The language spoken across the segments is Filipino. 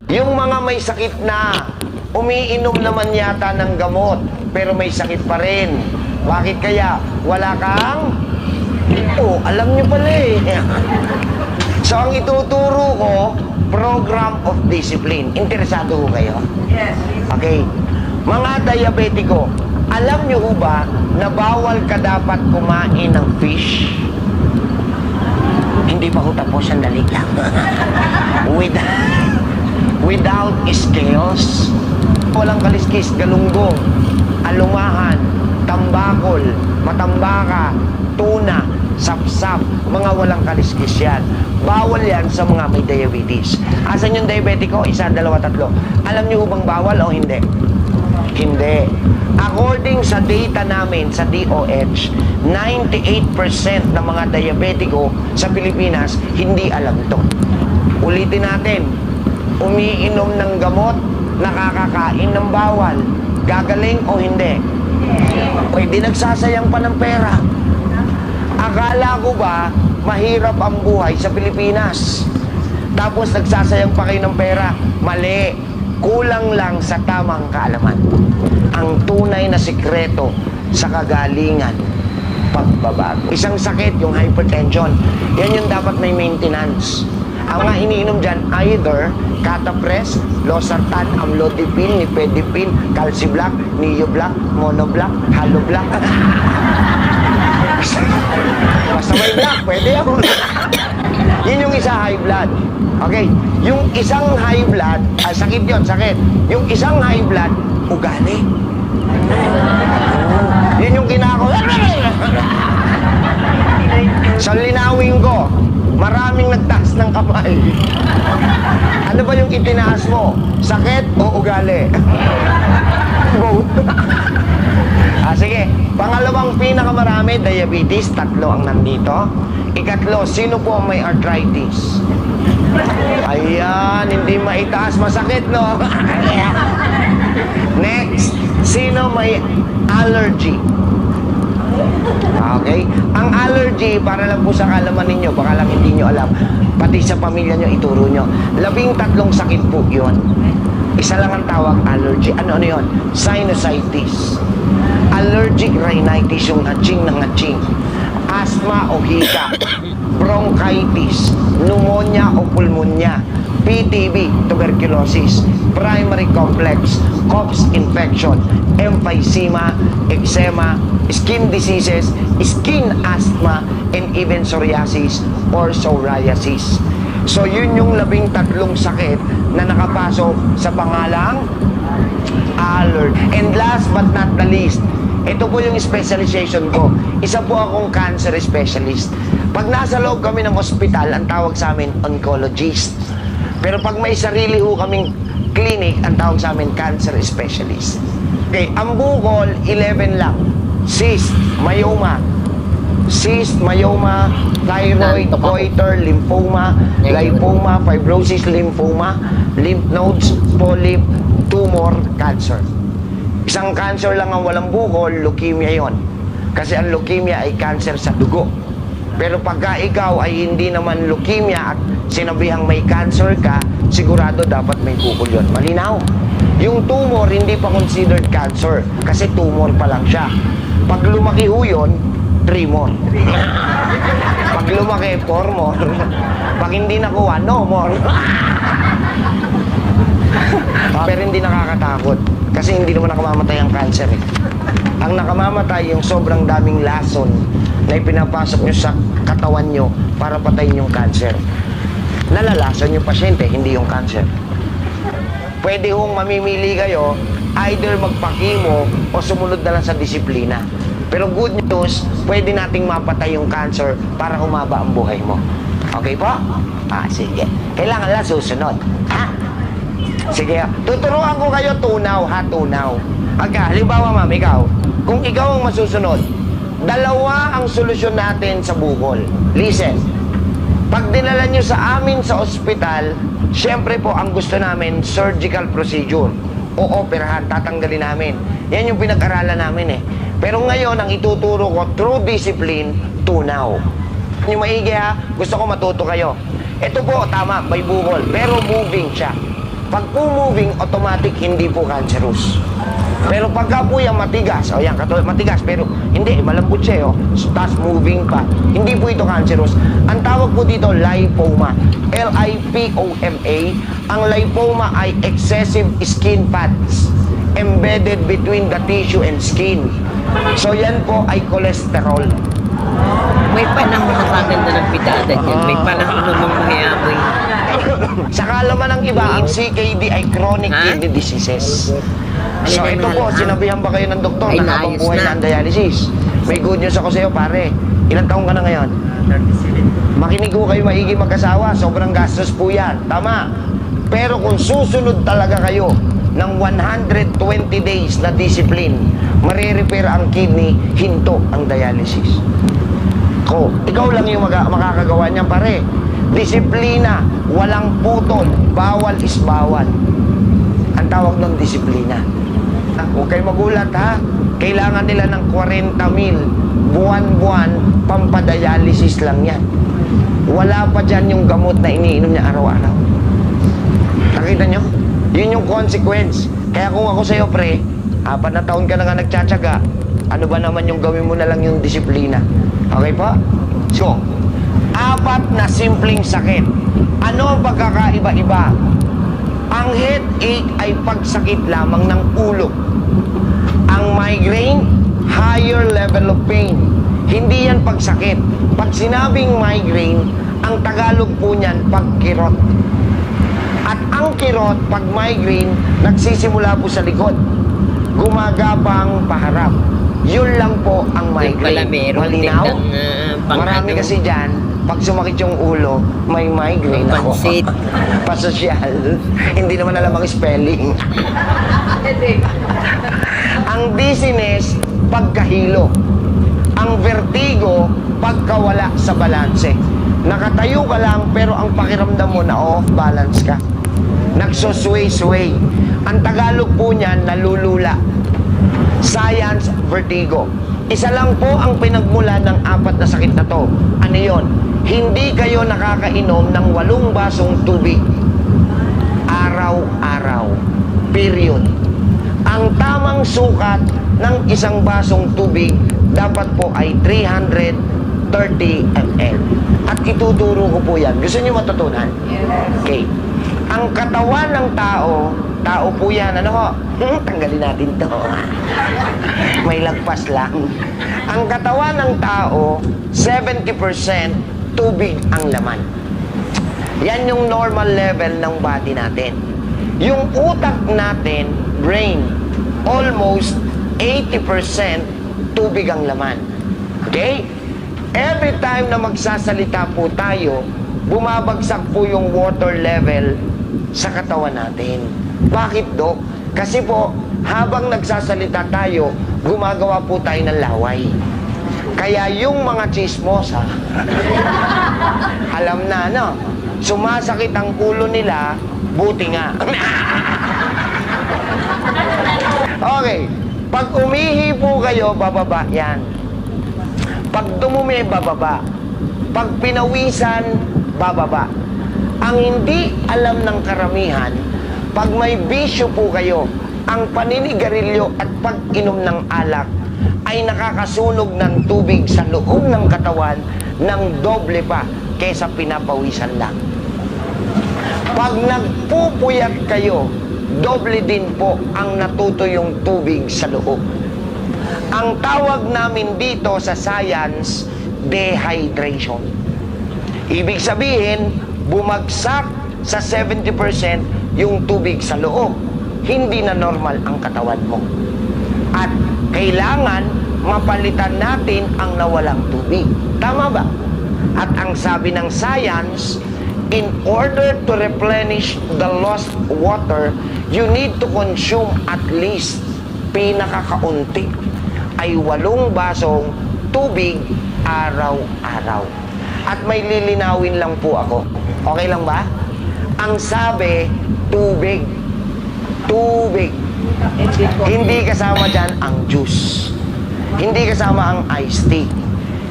Yung mga may sakit na, umiinom naman yata ng gamot, pero may sakit pa rin. Bakit kaya? Wala kang? Oh, alam nyo pala eh. So, ang ituturo ko, program of discipline. Interesado ho kayo? Yes. Okay. Mga diabetiko, alam nyo ho ba na bawal ka dapat kumain ng fish? Hindi pa ho tapos, sandali lang. Without scales, walang kaliskis, galunggong, alumahan, tambakol, matambaka, tuna, sapsap, mga walang kaliskis yan. Bawal yan sa mga may diabetes. Asan yung diabetiko? Isa, dalawa, tatlo. Alam niyo bang bawal o hindi? Hindi. According sa data namin sa DOH, 98% ng mga diabetiko sa Pilipinas hindi alam to. Ulitin natin, umiinom ng gamot, nakakakain ng bawal, gagaling o hindi? Pwede nagsasayang pa ng pera. Akala ko ba mahirap ang buhay sa Pilipinas? Tapos nagsasayang pa kayo ng pera? Mali. Kulang lang sa tamang kaalaman. Ang tunay na sikreto sa kagalingan, pagbabago. Isang sakit, yung hypertension, yan yung dapat may maintenance. Ang mga iniinom dyan, either Catapres, Losartan, Amlodipine, Nifedipine, Calciblac, Neoblac, Monoblac, Haloblac. Basta may black, pwede yan. Yun yung isa, high blood. Okay, yung isang high blood, sakit yun, sakit. Yung isang high blood, ugali. Yun yung kinako. Sa linawin ko, maraming nagtaas ng kamay. Ano ba yung itinaas mo? Sakit o ugali? Both. Sige. Pangalawang pinakamarami, diabetes. 3 ang nandito. Ikatlo, sino po may arthritis? Ayan, hindi maitaas. Masakit, no? Next, sino may allergy? Okay? Ang allergy, para lang po sa kalaman ninyo, baka lang hindi nyo alam, pati sa pamilya nyo, ituro nyo. 13 sakit po yun. Isa lang ang tawag, allergy. Ano yun? Sinusitis. Allergic rhinitis, yung hatching ng hatching. Asthma o hika. Bronchitis. Pneumonia o pulmonya. PTB, tuberculosis. Primary complex. Coughs infection. Emphysema, eczema, skin diseases, skin asthma, and even psoriasis or psoriasis. So, yun yung 13 sakit na nakapasok sa pangalang allergy. And last but not the least, ito po yung specialization ko. Isa po akong cancer specialist. Pag nasa loob kami ng ospital, ang tawag sa amin, oncologist. Pero pag may sarili ho kaming clinic, ang tawag sa amin, cancer specialist. Okay, ang bukol, 11 lang. Cyst, myoma, thyroid, goiter, lymphoma, lipoma, fibrosis, lymphoma, lymph nodes, polyp, tumor, cancer. Isang cancer lang ang walang bukol, leukemia yon. Kasi ang leukemia ay cancer sa dugo. Pero pagka ikaw ay hindi naman leukemia at sinabihang may cancer ka, sigurado dapat may bukol yon. Malinaw? Yung tumor, hindi pa considered cancer kasi tumor pa lang siya. Pag lumaki ho yun, 3 more. Pag lumaki, 4 more. Pag hindi nakuha, no more. Pero hindi nakakatakot kasi hindi naman nakamamatay ang cancer eh. Ang nakamamatay yung sobrang daming lason na ipinapasok nyo sa katawan nyo para patayin yung cancer. Nalalason yung pasyente, hindi yung cancer. Pwede hong mamimili kayo, either magpakimo o sumunod na lang sa disiplina. Pero good news, pwede nating mapatay yung cancer para humaba ang buhay mo. Okay po? Sige. Kailangan lang susunod. Ha? Sige. Tuturuan ko kayo tunaw, ha? Tunaw. Halimbawa, ma'am, ikaw. Kung ikaw ang masusunod, 2 ang solusyon natin sa bukol. Listen. Pag dinala nyo sa amin sa ospital, syempre po ang gusto namin, surgical procedure. O operahan, tatanggalin namin. Yan yung pinag-aralan namin eh. Pero ngayon, ang ituturo ko, through discipline, tunaw. Yung maigi ha, gusto ko matuto kayo. Ito po, tama, may bukol, pero moving siya. Pag po moving, automatic, hindi po cancerous. Pero pagka po yan matigas, o yan, katulad matigas, pero hindi, malambot siya, tapos moving pa, hindi po ito cancerous. Ang tawag po dito, lipoma. L-I-P-O-M-A. Ang lipoma ay excessive skin fats embedded between the tissue and skin. So yan po ay cholesterol. May panahon na kaganda ng pitada dyan. May panahon namang mayamoy. Sa kalaman ng iba, ang CKD ay chronic Ha? kidney diseases. So Alin ito ang po, halang- sinabihan ba kayo ng doktor Ay, na habang naayos buhay na. na ang dialysis? May good news ako sa iyo, pare. Ilang taong ka na ngayon? Makinig ko kayo maigi mag-asawa, sobrang gastos po yan. Tama. Pero kung susunod talaga kayo ng 120 days na discipline, marirepair ang kidney, hinto ang dialysis. Ikaw lang yung makakagawa niyan, pare. Disiplina, walang putol, bawal is bawal. Ang tawag ng disiplina. Huwag kayo magulat, ha? Kailangan nila ng 40 mil buwan-buwan, pampadialysis lang yan. Wala pa dyan yung gamot na iniinom niya araw-araw. Nakita nyo? Yun yung consequence. Kaya kung ako sa'yo, pre, 4 na taon ka na nga nagtsatsaga, ano ba naman yung gawin mo na lang yung disiplina? Okay po? So, 4 na simpleng sakit. Ano ang pagkakaiba-iba? Ang headache ay pagsakit lamang ng ulo. Ang migraine, higher level of pain. Hindi yan pagsakit. Pag sinabing migraine, ang Tagalog po niyan, pagkirot. At ang kirot, pag migraine, nagsisimula po sa likod. Gumagapang paharap. Yun lang po ang Yung pala migraine. meron Malinaw? din ng Marami kasi dyan, pag sumakit yung ulo, may migraine ako. Pansit. Pasosyal. Hindi naman alam ang spelling. Ang dizziness, pagkahilo. Ang vertigo, pagkawala sa balanse. Nakatayo ka lang, pero ang pakiramdam mo na off balance ka. Nagsusway-sway. Ang Tagalog po niyan, nalulula. Science, vertigo. Isa lang po ang pinagmula ng 4 na sakit na to. Ano yon? Hindi kayo nakakainom ng 8 basong tubig. Araw-araw. Period. Ang tamang sukat ng isang basong tubig dapat po ay 330 ml. At ituturo ko po yan. Gusto niyo matutunan? Okay. Ang katawan ng tao, tao po yan, ano ho? Tanggalin natin to. May lagpas lang. Ang katawan ng tao, 70% tubig ang laman. Yan yung normal level ng body natin. Yung utak natin, brain, almost 80% tubig ang laman. Okay? Every time na magsasalita po tayo, bumabagsak po yung water level sa katawan natin. Bakit, Dok? Kasi po, habang nagsasalita tayo, gumagawa po tayo ng laway. Kaya yung mga chismosa, alam na, no? Sumasakit ang ulo nila, buti nga. Okay. Pag umihi po kayo, bababa yan. Pag dumumi, bababa. Pag pinawisan, bababa. Ang hindi alam ng karamihan, pag may bisyo po kayo, ang paninigarilyo at pag-inom ng alak ay nakakasunog ng tubig sa loob ng katawan ng doble pa kesa pinapawisan lang. Pag nagpupuyat kayo, doble din po ang natutuyong tubig sa loob. Ang tawag namin dito sa science, dehydration. Ibig sabihin, bumagsak sa 70% yung tubig sa loob. Hindi na normal ang katawan mo. At kailangan mapalitan natin ang nawalang tubig. Tama ba? At ang sabi ng science, in order to replenish the lost water, you need to consume at least, pinakakaunti, ay 8 basong tubig araw-araw. At may lilinawin lang po ako. Okay lang ba? Ang sabi, tubig. Tubig. Hindi kasama dyan ang juice. Hindi kasama ang iced tea.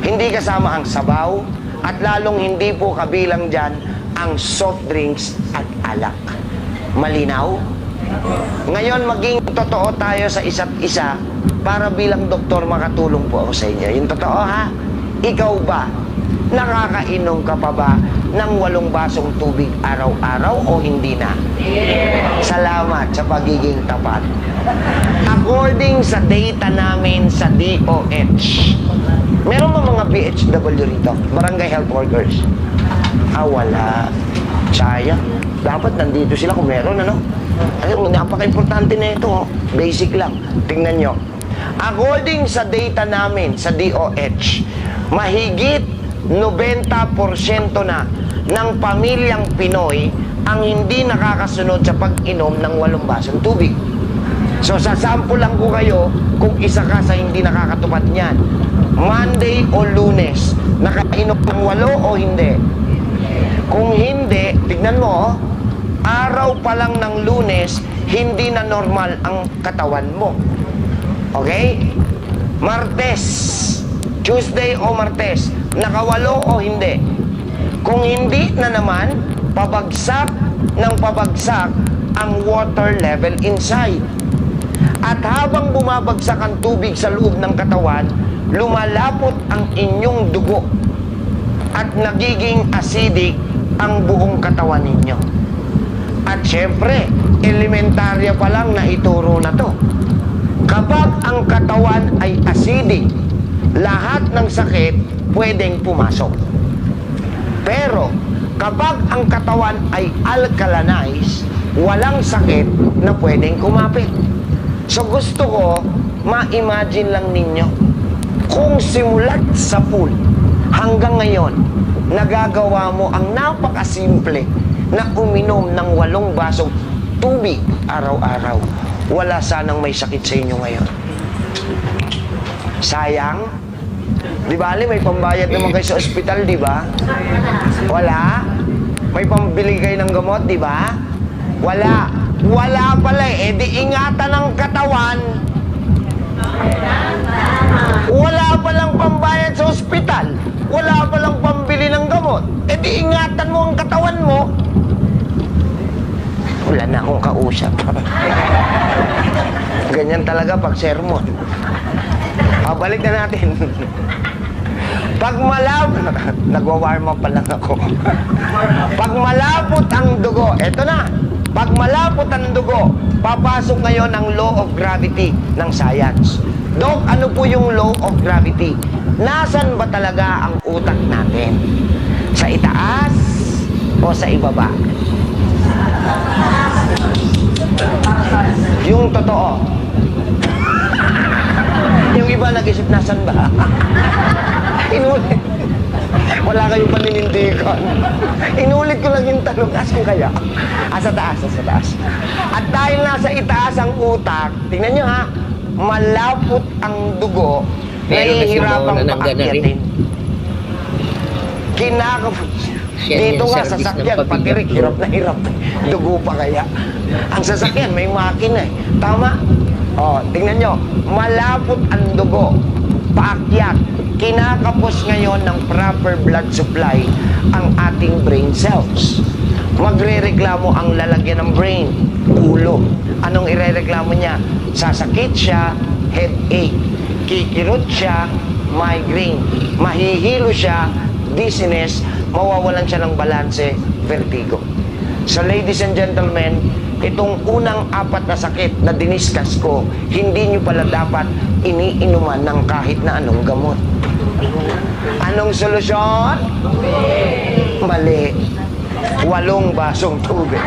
Hindi kasama ang sabaw. At lalong hindi po kabilang dyan ang soft drinks at alak. Malinaw? Ngayon, maging totoo tayo sa isa't isa para bilang doktor makatulong po ako sa inyo. Yung totoo ha, ikaw ba, nakakainom ka pa ba ng 8 basong tubig araw-araw o hindi na? Salamat sa pagiging tapat. According sa data namin sa DOH, meron ba mga BHW rito? Barangay Health Workers? Wala. Sayang. Dapat nandito sila kung meron, ano? Ayun, napaka-importante na ito. Oh. Basic lang. Tingnan nyo. According sa data namin sa DOH, mahigit 90% na ng pamilyang Pinoy ang hindi nakakasunod sa pag-inom ng 8 basong tubig. So, sasample lang ko kayo kung isa ka sa hindi nakakatupad niyan. Monday o Lunes, nakainom ng 8 o hindi? Kung hindi, tignan mo, araw pa lang ng Lunes, hindi na normal ang katawan mo. Okay? Martes, Tuesday o Martes, nakawalo o hindi? Kung hindi na naman, pabagsak ng pabagsak ang water level inside. At habang bumabagsak ang tubig sa loob ng katawan, lumalapot ang inyong dugo at nagiging acidic ang buong katawan ninyo. At syempre, elementarya pa lang na ituro na to. Kapag ang katawan ay acidic, lahat ng sakit pwedeng pumasok. Pero, kapag ang katawan ay alkalinized, walang sakit na pwedeng kumapit. So gusto ko, ma-imagine lang ninyo, kung simulat sa pool hanggang ngayon, nagagawa mo ang napakasimple na uminom ng 8 basong tubig araw-araw, wala sanang may sakit sa inyo ngayon. Sayang. Di ba, may pambayad naman kayo sa ospital, di ba? Wala? May pambili kayo ng gamot, di ba? Wala. Wala pala eh. Di ingatan ng katawan. Wala palang pambayad sa ospital. Wala palang pambili ng gamot. Di ingatan mo ang katawan mo. Wala na akong kausap. Ganyan talaga pag sermon. Balik na natin. Pag malapot, nagwa-warm up pa lang ako. Pag malapot ang dugo, eto na. Pag malapot ang dugo, papasok ngayon ang law of gravity ng science. Dok, ano po yung law of gravity? Nasaan ba talaga ang utak natin? Sa itaas o sa ibaba? Yung totoo. Yung iba nag-isip, nasan ba? Inulit. Wala kayong paninindigan. Inulit ko lang yung tanong, as kung kaya. Sa taas, sa taas. At dahil nasa itaas ang utak, tingnan nyo ha, malapot ang dugo, nahihirapang paakyatin. Dito nga, sasakyan, patirik, hirap na hirap. Dugo pa kaya. Ang sasakyan, may makina eh. Tama? Tingnan nyo, malapot ang dugo, paakyat, kinakapos ngayon ng proper blood supply ang ating brain cells. Magrereklamo ang lalagyan ng brain, ulo. Anong irereklamo niya? Sasakit siya, headache. Kikirot siya, migraine. Mahihilo siya, dizziness, mawawalan siya ng balanse, vertigo. So ladies and gentlemen, itong unang 4 na sakit na diniskas ko, hindi nyo pala dapat iniinuman ng kahit na anong gamot. Anong solusyon? Mali. 8 basong tubig.